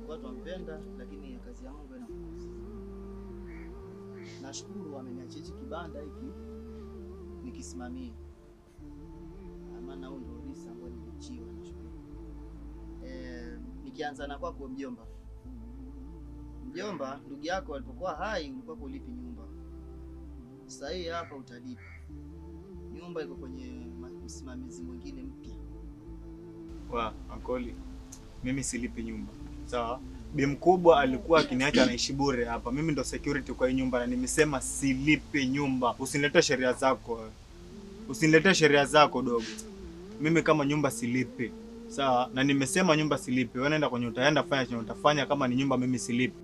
watu wampenda, lakini kazi ya Mungu inakukosa. Nashukuru ameniachia kibanda hiki nikisimamia. Maana huo ndio risa ambao nilichiwa, nashukuru. Nikianza na kwako mjomba. Mjomba, ndugu yako alipokuwa hai ulikuwa kulipi nyumba. Sasa hii hapa utalipa. Nyumba iko kwenye msimamizi mwingine mpya. Wa ankoli, mimi silipi nyumba. Sawa? Bi mkubwa alikuwa akiniacha anaishi bure hapa. Mimi ndo security kwa hii nyumba na nimesema silipi nyumba. Usiniletee sheria zako. Usiniletee sheria zako dogo. Mimi kama nyumba silipi. Sawa? Na nimesema nyumba silipi. Wewe nenda kwenye utaenda fanya chenye utafanya, kama ni nyumba mimi silipi.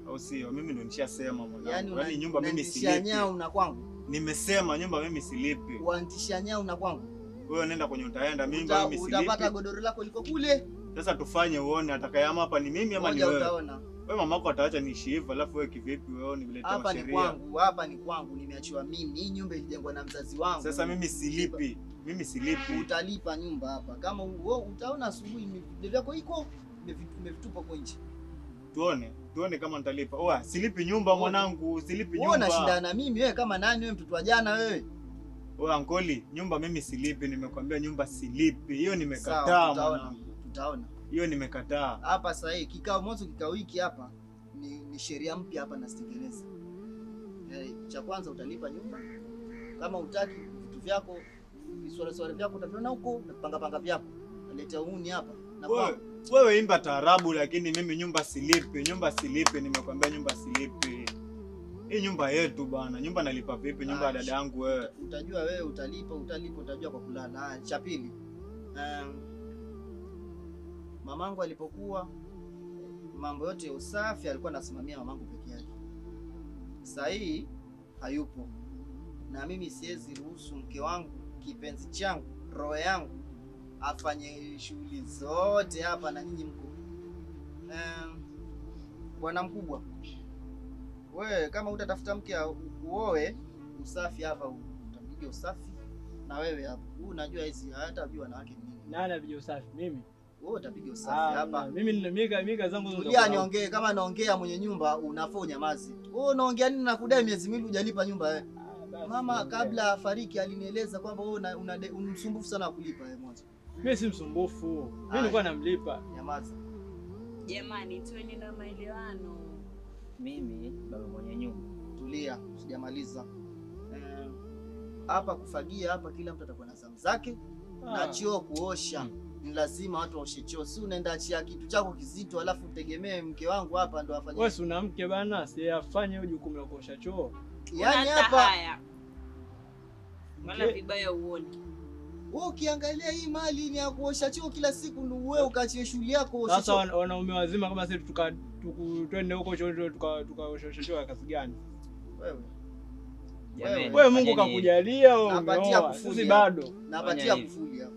Au sio? Mimi ndo nishasema mwanangu. Yaani nyumba mimi silipi. Nyau na kwangu. Nimesema nyumba mimi silipi. Uantisha nyau na kwangu. Wewe nenda kwenye utaenda, mimi silipi. Utapata godoro lako liko kule. Sasa tufanye uone atakayama hapa ni mimi ama ni wewe. Utaona. Wewe mamako ataacha niishi hivyo, alafu wewe kivipi wewe uniletea sheria? Hapa ni kwangu, nimeachiwa mimi. Hii nyumba ilijengwa na mzazi wangu. Sasa mimi silipi. Mimi silipi. Utalipa nyumba hapa. Kama wewe utaona asubuhi vitu vyako iko umevitupa kwa nje. Tuone kama nitalipa. Oa, silipi nyumba mwanangu, silipi nyumba. Wewe unashindana na mimi, wewe kama nani wewe, mtoto wa jana wewe? Oa ankoli, nyumba mimi silipi, nimekwambia nyumba silipi. Hiyo nimekataa mwanangu. Tutaona. Hiyo nimekataa. Hapa sasa hii kikao hiki hapa ni sheria mpya hapa nasitengeneza. Cha kwanza utalipa nyumba. Kama utaki vitu vyako, viswala vyako utaviona huko na panga vyako. Naleta uni hapa. Na wewe imba taarabu, lakini mimi nyumba silipi. Nyumba silipi, nimekwambia nyumba silipi. Hii nyumba yetu bana. Nyumba nalipa vipi? Nyumba ya dada yangu wewe. Utajua wewe utalipa utajua kwa kulala. Cha pili. Mamangu alipokuwa mambo yote ya usafi alikuwa anasimamia mamangu peke yake. Sasa hii hayupo. Na mimi siwezi ruhusu mke wangu, kipenzi changu, roho yangu afanye shughuli zote hapa na nyinyi mko. Bwana mkubwa. Wewe kama utatafuta mke uoe, usafi hapa utapiga usafi na wewe hapa. Unajua hizi hata vijua wanawake ni nini. Nani apige usafi? Mimi. Wewe utapiga usafi hapa. Mimi zangu zote. Tulia niongee, kama naongea mwenye nyumba unafaa unyamazi. Wewe unaongea nini na kudai miezi miwili hujalipa nyumba wewe? Mama kabla afariki alinieleza kwamba wewe una msumbufu sana wa kulipa wewe mwanzo. Mimi si msumbufu. Mimi nilikuwa namlipa. Nyamaza. Jamani, tueni na maelewano. Mimi baba mwenye nyumba. Tulia, sijamaliza. Hapa kufagia hapa kila mtu atakuwa na zamu zake. Na choo kuosha. Ni lazima watu waoshe choo. Si unaenda achia kitu chako kizito alafu utegemee mke wangu hapa ndo afanye. Wewe si una mke bana, si afanye hiyo jukumu la kuosha choo. Yaani hapa Mala vibaya uone. Wewe ukiangalia hii mali ni ya kuosha choo kila siku, ndio wewe ukaachie shughuli yako. Sasa wanaume wazima kama sisi twende huko choo tukaosha choo kazi gani? Wewe Mungu kakujalia wewe umeoa. Sisi bado. Napatia kufuli hapa.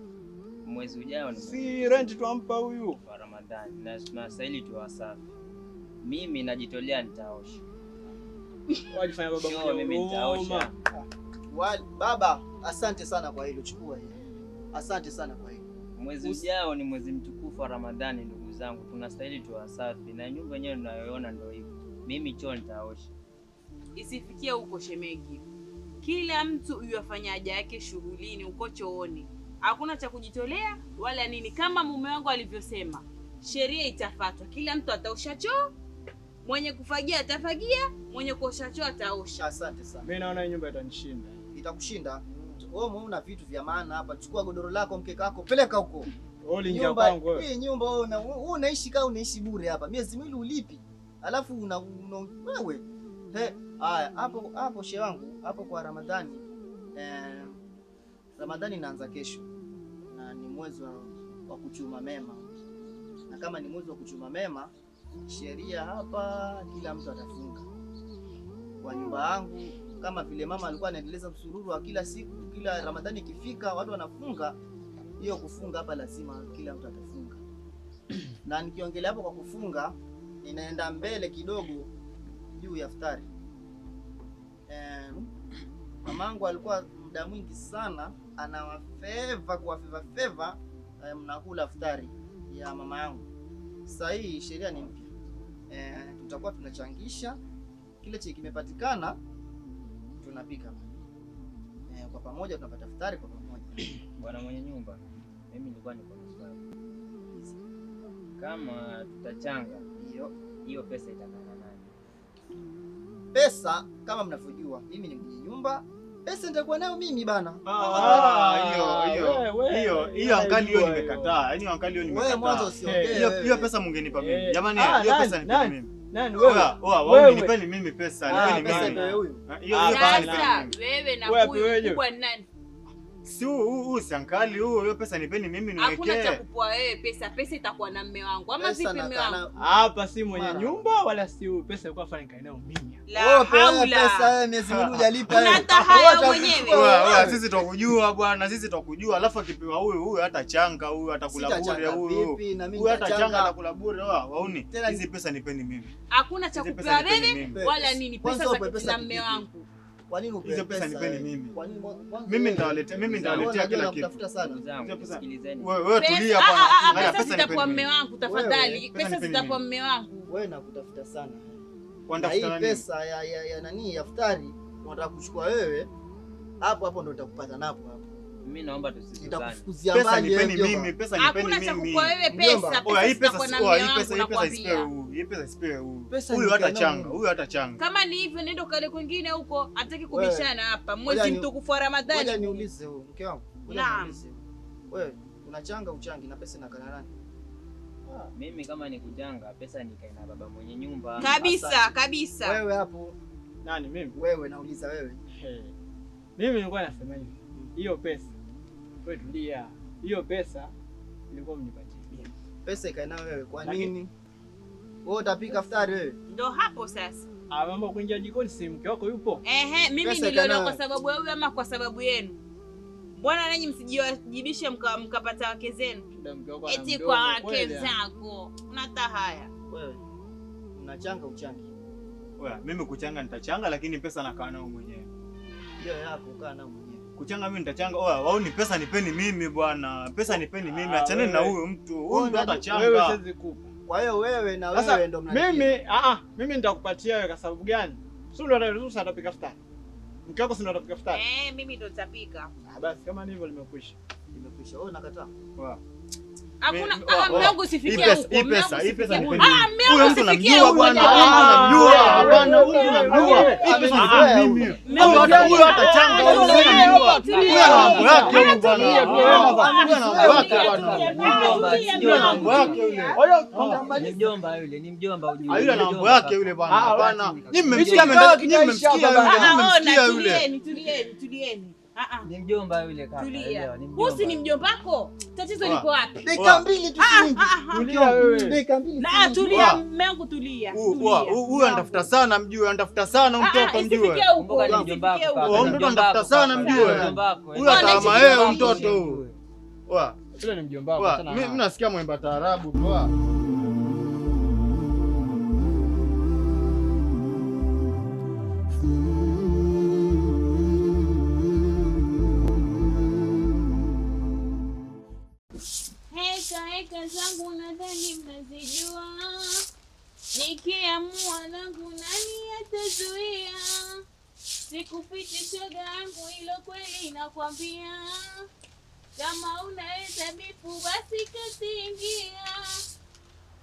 Mwezi ujao ni si rent tuampa huyu wa Ramadhani na tunastahili tu wasafi. Mimi najitolea nitaosha. Wajifanya baba mwenyewe, mimi nitaosha. Baba, asante sana kwa hilo, chukua hili. Asante sana kwa hilo. Mwezi ujao ni mwezi mtukufu wa Ramadhani ndugu zangu. Tunastahili tu wasafi na nyumba yenyewe tunayoona ndio hivyo. Mimi choo nitaosha. Isifikie huko shemeki. Kila mtu yafanya haja yake shughulini uko chooni. Hakuna cha kujitolea wala nini, kama mume wangu alivyosema. Sheria itafuatwa. Kila mtu ataosha choo. Mwenye kufagia atafagia, mwenye kuosha choo ataosha. Asante sana. Mimi naona hii nyumba itanishinda. Itakushinda. Wewe umeona vitu vya maana hapa. Chukua godoro lako, mkeka wako, peleka huko. Nyumba kwangu wewe. Hii nyumba wewe unaishi kama unaishi bure hapa. Miezi miwili ulipi. Alafu wewe. Haya, hapo shehe wangu, hapo kwa Ramadhani. Ramadhani inaanza kesho. Na ni mwezi wa kuchuma mema. Na kama ni mwezi wa kuchuma mema, sheria hapa kila mtu atafunga. Kwa nyumba yangu kama vile mama alikuwa anaendeleza msururu wa kila siku, kila Ramadhani ikifika watu wanafunga, hiyo kufunga hapa lazima kila mtu atafunga. Na nikiongelea hapo kwa kufunga, ninaenda mbele kidogo juu ya iftari. Mamangu alikuwa muda mwingi sana anawafeva mnakula iftari ya mama yangu. Sasa hii sheria ni mpya. Tutakuwa tunachangisha kile chenye kimepatikana tunapika. Kwa pamoja tunapata iftari kwa pamoja. Bwana mwenye nyumba, mimi nilikuwa niko na swali. Kama tutachanga hiyo pesa itakaa nani? Pesa kama mnavyojua, mimi ni mwenye nyumba. Pesa nitakuwa nayo mimi bana. Hiyo ankali hiyo nimekataa. Yaani ankali hiyo nimekataa. Wewe mwanzo usiongee. Hiyo pesa mungenipa mimi. Jamani, hiyo pesa nipe mimi. Nani wewe? Wewe nipeni mimi pesa. Nipeni Pesa mimi. ndio huyu. Hiyo pesa nipeni Sasa mimi. wewe na huyu kwa nani? Si huu si ankali huu. Hiyo pesa nipeni mimi niwekee. Hakuna cha kupoa wewe pesa. Pesa itakuwa na mume wangu. Ama vipi mume wangu? Hapa si mwenye nyumba wala si huyu. Pesa ilikuwa fanya kae nayo mimi. La haula. Pesa wewe miezi miwili hujalipa wewe. Hata haya mwenyewe. Wewe sisi tukujua bwana, sisi tukujua. Alafu akipewa huyu hata changa, huyu atakula bure huyu. Huyu hata changa atakula bure. Wauni. Hizi pesa nipeni mimi. Hakuna cha kupewa wewe wala nini. Pesa za kila mume wangu. Kwa nini upewe hizo pesa nipeni mimi? Kwa nini mimi nitawaletea kila kitu. Tafuta sana. Wewe tulia bwana. Haya pesa zitakuwa mume wangu tafadhali. Pesa zitakuwa mume wangu. Wewe nakutafuta sana. Wanatafuta nini? Pesa ya nani ya iftari unataka kuchukua wewe. Hapo ndo nitakupata napo hapo. Mimi naomba tusizane. Nitakufukuzia pesa mbali nipeni mimi, pesa nipeni mimi. Hakuna cha kukupa wewe pesa. Hii Pesa kwa namna yangu isipewe huyu. Hii pesa isipewe huyu. Huyu hata changa, huyu hata changa. Kama ni hivyo nenda kale kwingine huko, hataki kubishana hapa. Mwezi mtukufu wa Ramadhani. Ngoja niulize huyu mke wangu. Naam. Wewe unachanga uchangi na pesa inakana nani? Mimi kama ni kuchanga pesa nikae na baba mwenye nyumba. Kabisa. Wewe hapo nani mimi? Wewe nauliza wewe. Mimi nilikuwa nasema hivi. Hiyo pesa. Wewe tulia. Hiyo pesa ilikuwa mnipatie mimi. Pesa ikae nayo wewe. Kwa nini? Wewe utapika iftari wewe? Ndio hapo sasa. Mambo kuingia jikoni si mke wako yupo? Mimi niliona kwa sababu wewe ama kwa sababu yenu. Mbona nanyi msijibishe mkapata wake zenu? Eti kwa wake zako. Unata haya. Wewe unachanga uchangi. Wewe mimi kuchanga nitachanga lakini pesa nakaa nao mwenyewe. Hiyo yako kaa nao mwenyewe. Kuchanga mimi nitachanga. Wao ni pesa nipeni mimi bwana. Pesa nipeni mimi. Achane na huyo mtu. Huyu ndo atachanga. Wewe siwezi kupa. Kwa hiyo wewe na wewe ndo mnanipa. Mimi nitakupatia wewe kwa sababu gani? Sio ndo ruhusa atapika iftari. Mke wako si ndo atapika iftari? Mimi ndo nitapika. Basi kama ni hivyo limekwisha. Wewe unakataa? Hakuna mlango usifikie huko. Hii pesa nipeni mimi. Huyo mtu namjua bwana. Namjua. Hapana, huyu namjua. Hii pesa nipeni mimi. Huyo atachanga. Huyo namjua. Huyo ana mambo yake huyu bwana. Huyo ana mambo yake bwana. Ni mjomba yule, ni mjomba ujue. Yule ana mambo yake yule bwana. Hapana. Nyinyi mmemsikia yule. Tulieni. Ni mjomba yule kaka. Tulia. Husi ni mjombako. Tatizo liko wapi? Dakika mbili tu shilingi. Tulia wewe. Dakika mbili. Na tulia mume wangu tulia. Huyu anatafuta sana mjue, anatafuta sana mtoto mjue. Kumbuka ni mjomba wako. Huyu mtoto anatafuta sana mjue. Huyu atama yeye mtoto huyu. Yule ni mjomba wako sana. Mimi nasikia mwimba taarabu tu. Heka zangu nadhani mnazijua, nikiamua langu nani atazuia? Sikufichi shoga yangu, ilo kweli nakwambia. Kama unaweza bifu basi katiingia,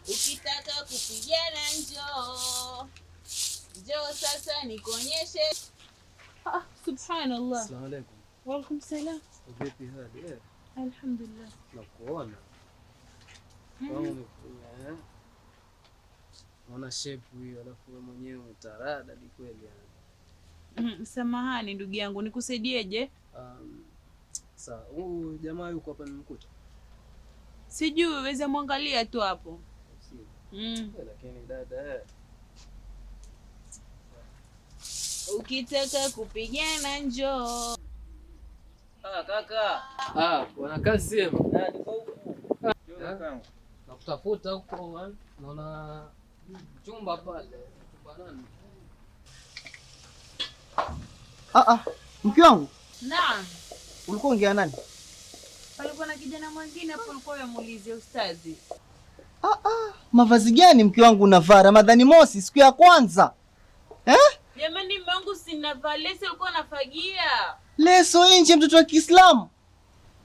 ukitaka kupigana njoo sasa nikonyeshe. Subhanallah. Assalamu alaykum. Wa alaykum salam. Vipi hali? Alhamdulillah. Nakuona. Naona shape hiyo, alafu wewe mwenyewe utarada ni kweli yani. Samahani ndugu yangu, nikusaidieje? Sawa, huyu jamaa yuko hapa nimekuta. Sijui, uweze muangalia tu hapo. Lakini dada ukitaka kupigana njoo. Kaka. Bwana Kasim. Niko huku. Nakutafuta huko, naona chumba pale. Banani. Mke wangu. Naam. Ulikuwa ongea nani? Palikuwa na kijana mwingine hapo, ulikuwa unamuulizia ustazi. Mavazi gani mke wangu unavaa Ramadhani mosi siku ya kwanza? Jamani mume wangu sinavaa leso, ulikuwa unafagia. Leso nje mtoto wa Kiislamu.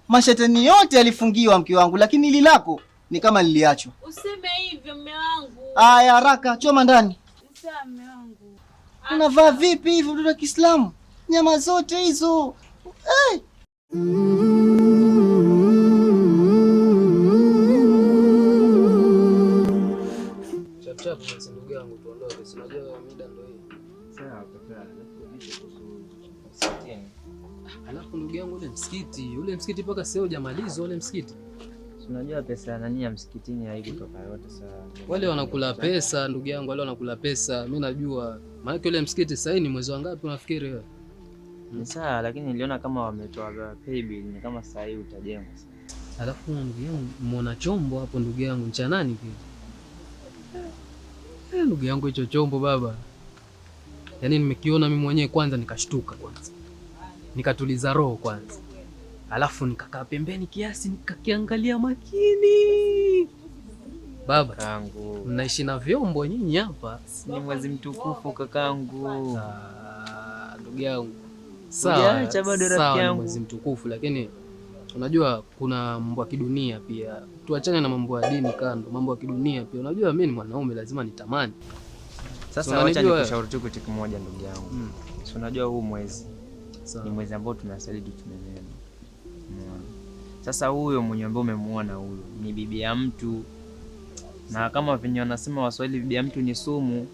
Mashetani yote yalifungiwa mke wangu, lakini hili lako ni kama liliachwa. Useme hivyo mume wangu. Aya, haraka choma ndani. Sawa mume wangu. Unavaa vipi hivyo mtoto wa Kiislamu? Nyama zote hizo. Hey! Chap basi ndugu yangu tuondoke. Sinajua mida ndio hii. Sawa kaka. Alafu ndugu yangu ule msikiti mpaka sasa hujamaliza ule msikiti. Unajua pesa ya nani ya msikitini haikutoka yote sawa. Wale wanakula pesa ndugu yangu, wale wanakula pesa. Mimi najua. Maana ule msikiti sasa ni mwezi wangapi unafikiri wewe? Ni sawa lakini niliona kama wametoa pay bill ni kama sasa hivi utajengwa. Alafu ndugu yangu muona chombo hapo ndugu yangu cha nani kile? Ndugu yangu hicho chombo baba. Yaani nimekiona mimi mwenyewe kwanza nikashtuka kwanza. Nikatuliza roho kwanza. Alafu nikakaa pembeni kiasi nikakiangalia makini. Baba Kakangu, mnaishi na vyombo nyinyi hapa? ni mwezi mtukufu kakangu. Ndugu yangu. Sawa, bado rafiki yangu. Mwezi mtukufu lakini unajua kuna mambo ya kidunia pia. Tuachane na mambo ya dini kando, mambo ya kidunia pia. Unajua mimi ni mwanaume lazima nitamani. Sasa wacha nikushauri tu kitu kimoja ndugu yangu. Si unajua huu mwezi ni mwezi ambao tunastahili tutumie. Sasa huyo mwenye ambaye umemuona huyo ni bibi ya mtu. Na kama venye wanasema Waswahili bibi ya mtu ni sumu.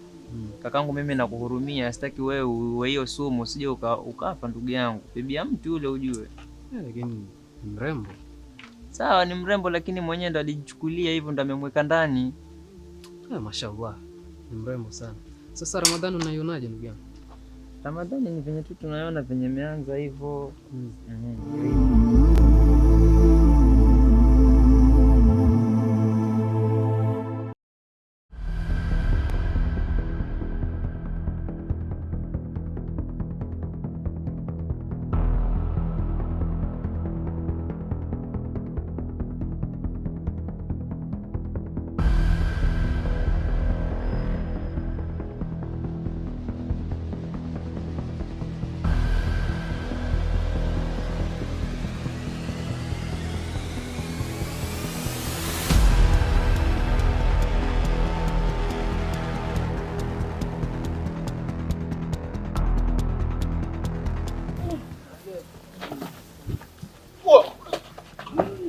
Kakangu mimi nakuhurumia, sitaki wewe uwe hiyo sumu, usije ukafa ndugu yangu. Bibi ya mtu yule ujue. Lakini mrembo. Sawa ni mrembo lakini mwenyewe ndo alijichukulia hivyo ndo amemweka ndani. Mashallah. Ni mrembo sana. Sasa Ramadhani unaionaje ndugu yangu? Ramadhani ni venye tu tunaona venye imeanza hivyo.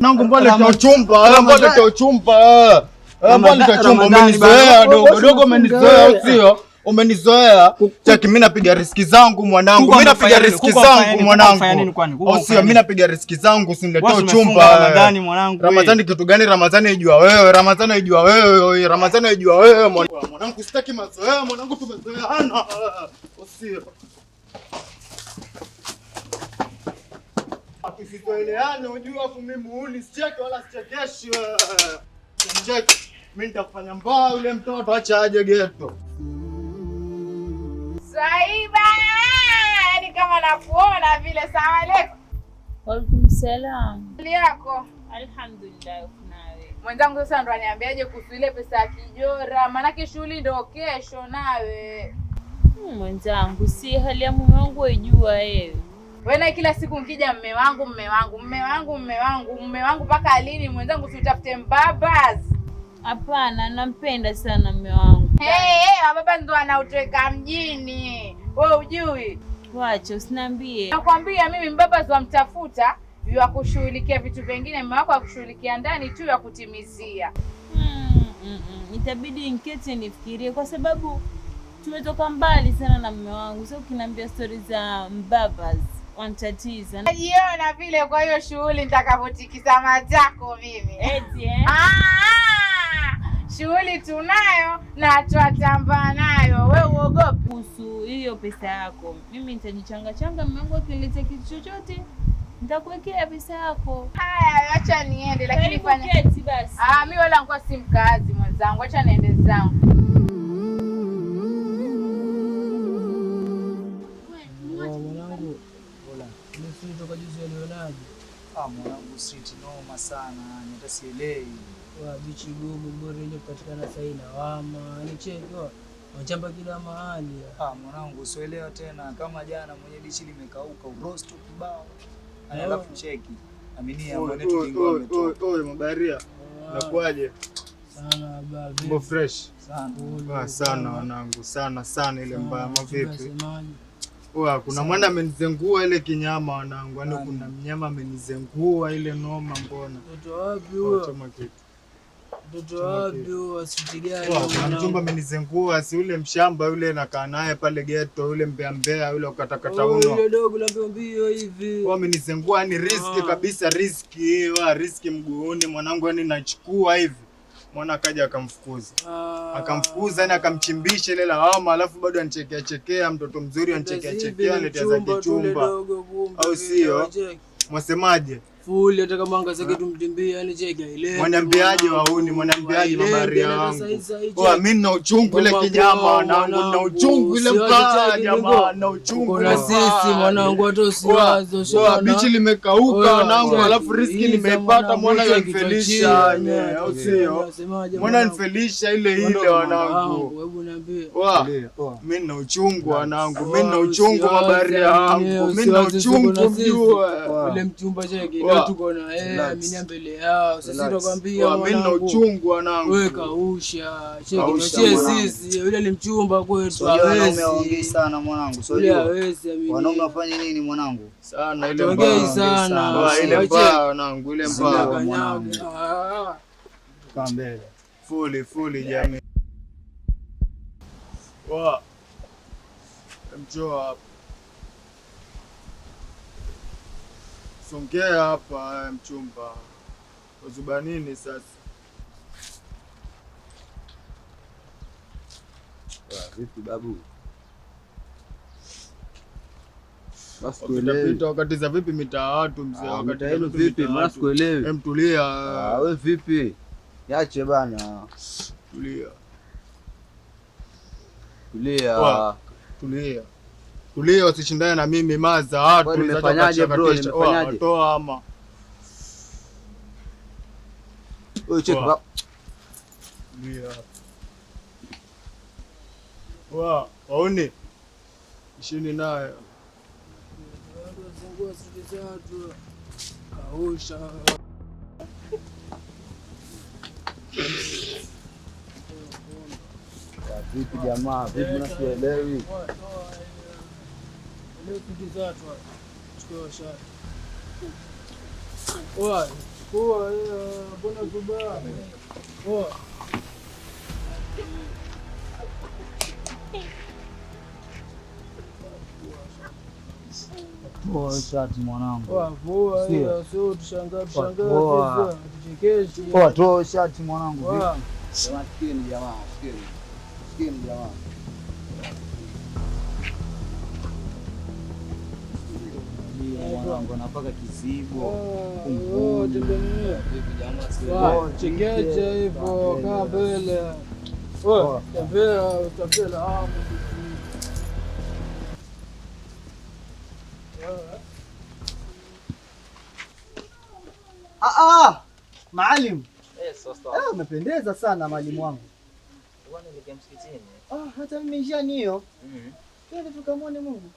Nangu mbona leta uchumba, mbona leta uchumba. Mbona leta uchumba, umenizoea dogo, umenizoea sio? Umenizoea. Chaki mimi napiga riski zangu mwanangu. Mimi napiga riski zangu mwanangu. Au sio mimi napiga riski zangu usiniletee uchumba. Ramadhani mwanangu. Ramadhani kitu gani? Ramadhani ijua wewe, Ramadhani ijua wewe, Ramadhani ijua wewe mwanangu, sitaki mazoea mwanangu, tumezoeana. Usio. Akisitoeleana unajua afu mimi muuni sicheke wala sichekeshi wewe. Cheki. Mimi nitakufanya mbaya yule mtoto acha aje geto. Swaiba, yani kama nakuona vile. Salamu alaykum. Waalaikum salaam. Hali yako? Alhamdulillah, nawe. Mwenzangu sasa ndo aniambiaje kuhusu ile pesa ya kijora, maanake shughuli ndo kesho nawe. Mwenzangu, si hali ya mume wangu waijua wewe. Wewe na kila siku nkija mume wangu mpaka lini mwenzangu, si utafute mbabas? Hapana, nampenda sana mume wangu. Baba ndo anautweka mjini. Wewe ujui? Wacha usiniambie. Nakwambia mimi mbabas wamtafuta ya kushughulikia vitu vingine, mume wako akushughulikia ndani tu ya kutimizia. Itabidi niketi nifikirie kwa sababu tumetoka mbali sana na mume wangu. Sasa ukiniambia stories za mbabas wantatiza. Najiona vile, kwa hiyo shughuli nitakavyotikisa matako mimi. Eti shughuli tunayo na tutatamba nayo. Wewe uogopi kuhusu hiyo pesa yako? Mimi nitajichanga mume wangu akileta kitu chochote nitakuwekea pesa yako. Haya, acha niende lakini fanya keti basi. Mimi wala nikuwa si mkazi mwenzangu, acha niende zangu. Mwanangu, hola. Nimetoka juzi alionaje? Mwanangu street noma sana, hata sielewi. Wa bichi gumu bora ile kupatikana sasa inawama. Ni cheki wanachamba kila mahali. Mwanangu usielewa tena kama jana mwenye bichi limekauka uroast kibao. Alafu cheki. Aminia mwanetu kingome tu. Oi mabaharia. Nakwaje? Sana baba. Mambo fresh. Sana. Sana wanangu, sana ile mbaya mavipi. Oa kuna mwana amenizengua ile kinyama wanangu. Yaani kuna mnyama amenizengua ile noma mbona. Mtoto wapi huyo? Choma kitu. Mtoto wapi huyo? Asitigani. Kuna mchumba amenizengua, si ule mshamba yule nakaa naye pale ghetto yule mbea yule ukatakata uno. Yule dogo la mbio hivi. Wao amenizengua ni riski kabisa, riski mguuni mwanangu, yani nachukua hivi. Mwana akaja akamfukuza. Akamfukuza yani akamchimbisha ile lawama, alafu bado anichekea mtoto mzuri anichekea letea za kichumba. Au sio? Mwasemaje? Fuli hata kama angazake tumtimbia yani cheki ile. Mwaniambiaje wauni, mwaniambiaje mabaharia wangu. Mimi nina uchungu ile kinyama wanangu, nina uchungu ile mbaya jamaa, na uchungu. Kuna sisi mwanangu hata usiwazo shona. Bichi limekauka wanangu, alafu riski nimepata mwana yanfelisha. Au sio? Mwana yanfelisha ile wanangu. Hebu niambie. Mimi nina uchungu wanangu, mimi nina uchungu mabaharia wangu, mimi nina uchungu mjue. Ile mchumba cheki tuko na mimi mbele yao. Sasa tukwambia mimi nina uchungu wanangu. Wewe kausha. Cheki sisi yule ni mchumba kwetu. Hawezi. Ongea sana mwanangu. Sio hawezi amini. Wanaume wafanye nini mwanangu? Sana ile ongea sana. Ile mbaya wanangu, ile mbaya mwanangu. Kaa mbele. Fully jamii. Mjoa hapa. Songea hapa mchumba. Uzuba nini sasa? Vipi babu? Utapita wakati za vipi mitaa watu mzee, wakati hilo vipi? Mbona sikuelewi? Tulia. Wewe vipi? Niache bana. Tulia usishindane na mimi maza watu. Nimefanyaje bro? Nimefanyaje? Toa ama. Wewe check baba. Waone. Ishini naye. Kausha. Vipi jamaa? Vipi unasielewi? Leo tukizatwa. Chukua shati. Oa, mbona kubaya? Oa. Poa shati mwanangu. Poa hiyo sio tushangaa tuchekeshe. Poa toa shati mwanangu. Maskini jamaa, maskini jamaa. Mwanangu napaka kizibo. Chekecha hivyo kaa mbele. Tembea Maalim. Sasa. Umependeza sana mwalimu wangu. Bwana nilikuwa msikitini. Hata mimi njia niyo. Twende tukamwone Mungu.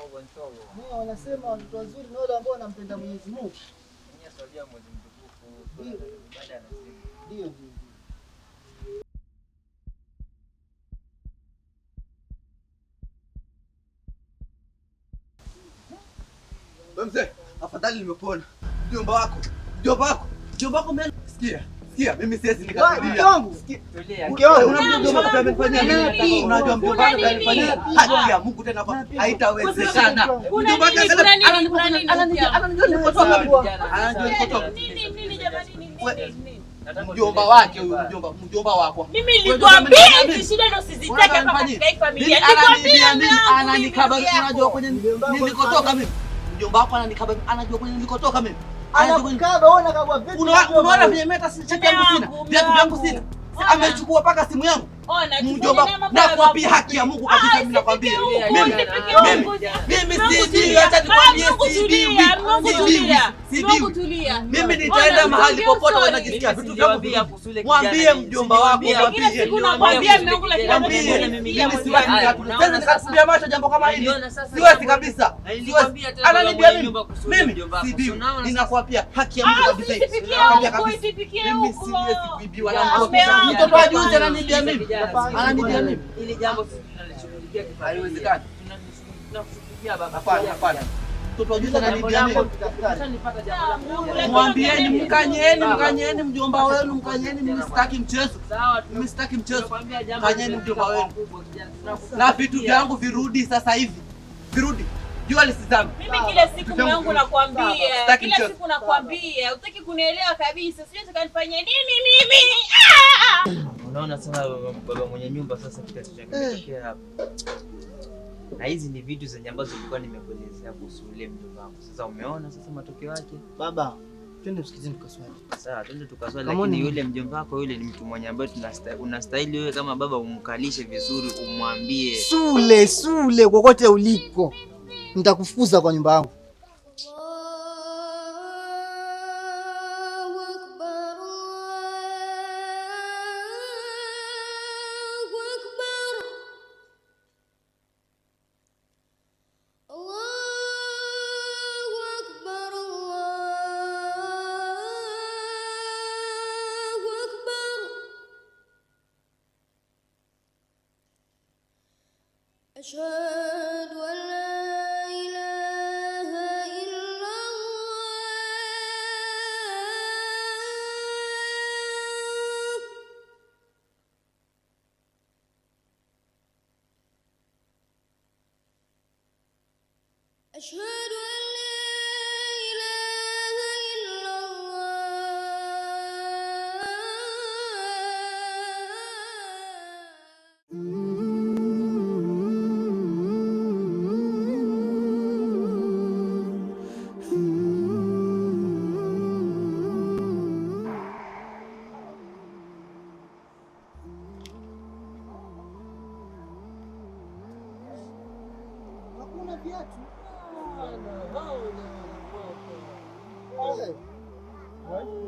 Inshallah. Wanasema watoto wazuri ni wale ambao wanampenda Mwenyezi Mungu. Mwenye swali mwezi mtukufu. Ndio. Mzee, afadhali nimekuona. Mjomba wako mimi. Sikia, mimi siwezi nikafikiria. Mke wangu unamjua mjomba wako amefanya nini? Unajua mjomba wako amefanya haki ya Mungu tena hapa haitawezekana. Mjomba wako ananijua nilipotoka mimi. Anajua nilipotoka. Nini jamani? Mjomba wake huyu mjomba wako. Mimi nilikwambia hizi shida ndio usizitake hapa katika hii familia. Ananikaba unajua kwenye nilikotoka mimi. Mjomba wako ananikaba anajua kwenye nilikotoka mimi. Anakaba ona vipi? Unaona vile meta cheki yangu sina. Viatu vyangu sina. Amechukua paka simu yangu. Mjomba, nakwambia haki ya Mungu kabisa, mimi nakwambia. Mimi sijui, acha nikwambie sijui. Mimi nitaenda mahali popote wanajisikia vitu vyangu. Mwambie mjomba wako, mwambie. Mimi siwezi nikakuambia macho jambo kama hili. Siwezi kabisa. Ananiambia mimi sijui. Ninakwambia haki ya Mungu kabisa. Nakwambia kabisa. Mimi siwezi kuibiwa na mtoto wa juzi ananiambia mimi. Ananiambia mimi. Ili jambo sisi tunalishughulikia kifaa. Haiwezekani. Tunakushughulikia baba. Hapana. Mtoto wa juzi ananiambia mimi. Mwambieni mkanyeni mjomba wenu, mkanyeni, mimi sitaki mchezo. Mimi sitaki mchezo. Mkanyeni mjomba wenu. Na vitu vyangu virudi sasa hivi. Virudi. Jua lisizame. Mimi kila siku mume wangu nakwambia. Kila siku nakwambia. Hutaki kunielewa kabisa. Sijui tukanifanyia nini mimi. Unaona sasa baba mwenye nyumba sasa kitatokea hapa. Na hizi ni vitu zenye ambazo nilikuwa nimekuelezea kuhusu yule mjomba wangu. Sasa umeona sasa matokeo yake? Baba, twende msikitini tukaswali. Sawa, twende tukaswali, lakini yule mjomba wako yule ni mtu mwenye ambaye unastahili wewe kama baba umkalishe vizuri, umwambie. Sule kokote uliko. Nitakufukuza kwa nyumba yangu. Ashhadu an la ilaha illa Allah. Ashhadu an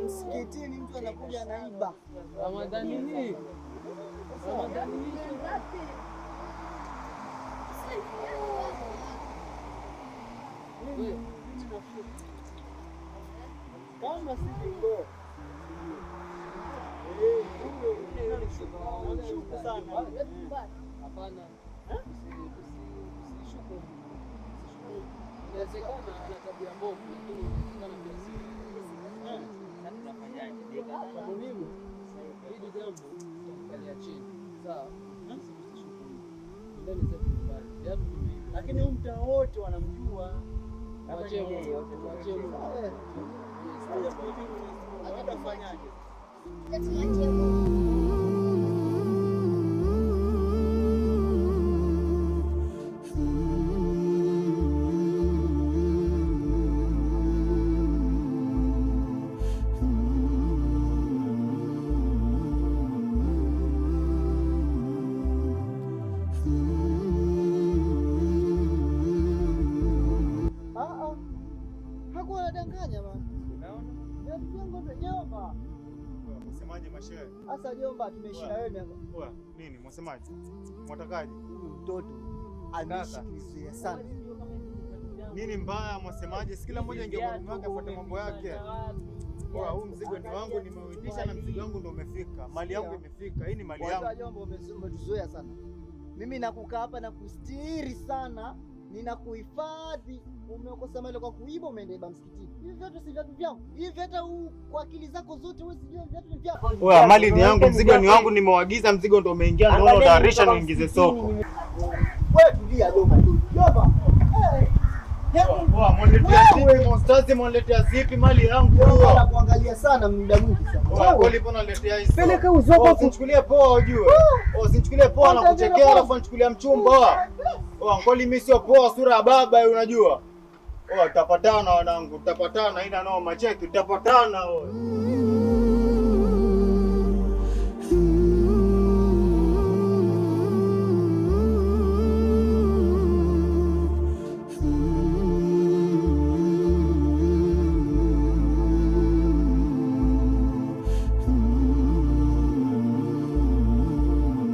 Msikitini mtu anakuja anaiba. Ramadhani hii. Ramadhani hii. Kama sivyo. Hapana. Usishuku. Inawezekana ana tabia mbovu lakini kama kiasi. Kwa muhimu hili jambo tuangalia chini. Sawa? Lakini huyu mtaa wote wanamjua. Atafanyaje? Sasa jomba, tumeishi na wewe miaka. Poa, nini? Mwasemaje? Mwatakaje? Huyu mtoto ameshikizia sana. Nini mbaya mwasemaje? Si kila mmoja ingia kwa mume wake afuate mambo yake. Poa, huu mzigo ni wangu, nimeuitisha na mzigo wangu ndio umefika. Mali yangu imefika. Hii ni mali yangu. Kwa jomba umetuzoea sana. Mimi nakukaa hapa na kustiri sana, ninakuhifadhi. Umekosa mali kwa kuiba, umeenda msikitini. Hivi viatu si viatu vyangu. Hivi hata kwa akili zako zote wewe sijui viatu ni vyako. Oya, mali ni yangu, mzigo ni wangu, nimeuagiza mzigo ndio umeingia, ndio utayarisha niingize soko. Wewe tulia jomba. Jomba. Poa, mwaletea zipi monsters, mwaletea zipi mali yangu? Na kuangalia sana muda mwingi sana. Wewe ulipo unaletea hizo. Peleka uzo hapo. Usinichukulie poa ujue. Usinichukulie poa na kuchekea alafu unichukulia mchumba. Ngoli mimi sio poa, sura ya baba unajua. Tutapatana wanangu, tutapatana, ina noma, cheki tutapatana wewe.